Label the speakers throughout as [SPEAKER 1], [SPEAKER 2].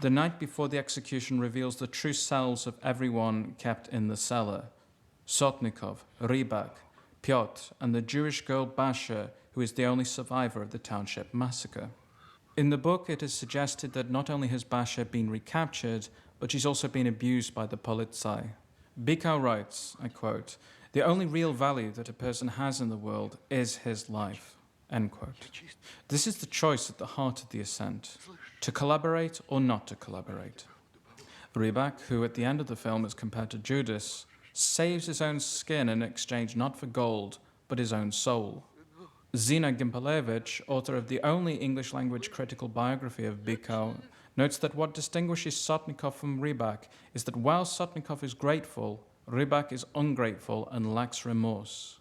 [SPEAKER 1] The night before the execution reveals the true selves of everyone kept in the cellar. Sotnikov, Rybak, Pyotr, and the Jewish girl Basha, who is the only survivor of the township massacre. In the book, it is suggested that not only has Basha been recaptured, but she's also been abused by the polizei. Bykov writes, I quote, "The only real value that a person has in the world is his life." End quote. This is the choice at the heart of the Ascent, to collaborate or not to collaborate. Rybak, who at the end of the film is compared to Judas, saves his own skin in exchange not for gold, but his own soul. Zina Gimpelevich, author of the only English-language critical biography of Bykov, notes that what distinguishes Sotnikov from Rybak is that while Sotnikov is grateful, Rybak is ungrateful and lacks remorse.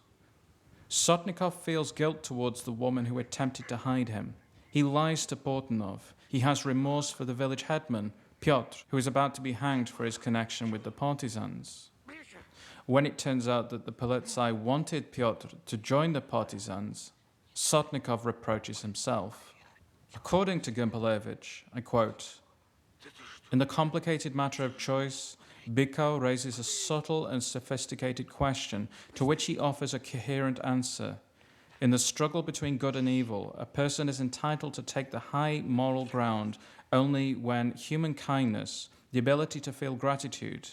[SPEAKER 1] Sotnikov feels guilt towards the woman who attempted to hide him. He lies to Portnov. He has remorse for the village headman, Pyotr, who is about to be hanged for his connection with the partisans. When it turns out that the polizei wanted Pyotr to join the partisans, Sotnikov reproaches himself. According to Gimpelevich, I quote, "In the complicated matter of choice, Bykov raises a subtle and sophisticated question to which he offers a coherent answer. In the struggle between good and evil, a person is entitled to take the high moral ground only when human kindness, the ability to feel gratitude,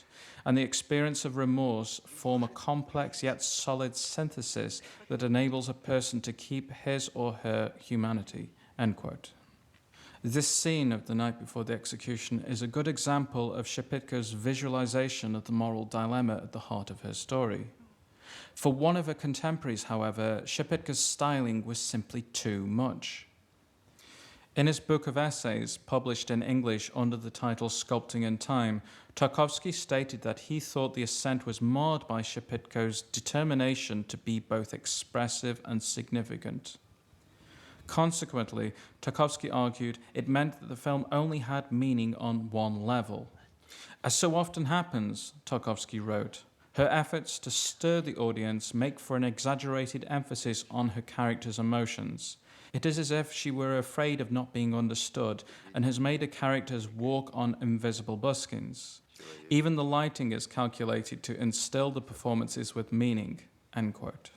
[SPEAKER 1] and the experience of remorse form a complex yet solid synthesis that enables a person to keep his or her humanity." End quote. This scene of the night before the execution is a good example of Shepitko's visualization of the moral dilemma at the heart of her story. For one of her contemporaries, however, Shepitko's styling was simply too much. In his book of essays, published in English under the title Sculpting in Time, Tarkovsky stated that he thought the Ascent was marred by Shepitko's determination to be both expressive and significant. Consequently, Tarkovsky argued it meant that the film only had meaning on one level. As so often happens, Tarkovsky wrote, her efforts to stir the audience make for an exaggerated emphasis on her character's emotions. It is as if she were afraid of not being understood and has made her characters walk on invisible buskins. Even the lighting is calculated to instill the performances with meaning. End quote.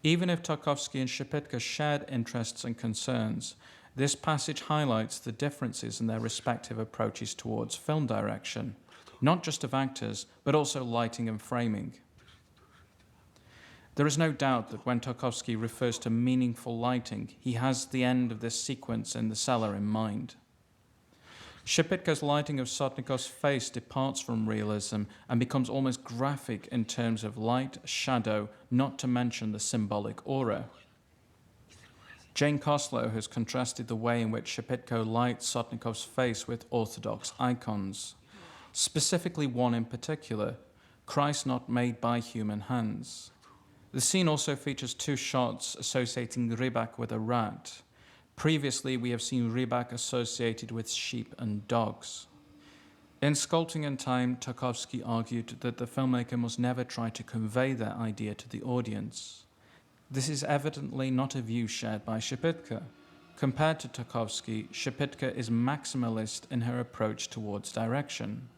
[SPEAKER 1] Even if Tarkovsky and Shepitko shared interests and concerns, this passage highlights the differences in their respective approaches towards film direction, not just of actors, but also lighting and framing. There is no doubt that when Tarkovsky refers to meaningful lighting, he has the end of this sequence in the cellar in mind. Shepitko's lighting of Sotnikov's face departs from realism and becomes almost graphic in terms of light, shadow, not to mention the symbolic aura. Jane Koslow has contrasted the way in which Shepitko lights Sotnikov's face with orthodox icons, specifically one in particular, Christ not made by human hands. The scene also features two shots associating Rybak with a rat. Previously, we have seen Rybak associated with sheep and dogs. In Sculpting in Time, Tarkovsky argued that the filmmaker must never try to convey their idea to the audience. This is evidently not a view shared by Shepitko. Compared to Tarkovsky, Shepitko is maximalist in her approach towards direction.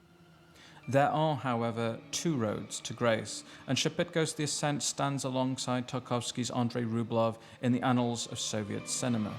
[SPEAKER 1] There are, however, two roads to grace, and Shepitko's The Ascent stands alongside Tarkovsky's Andrei Rublev in the annals of Soviet cinema.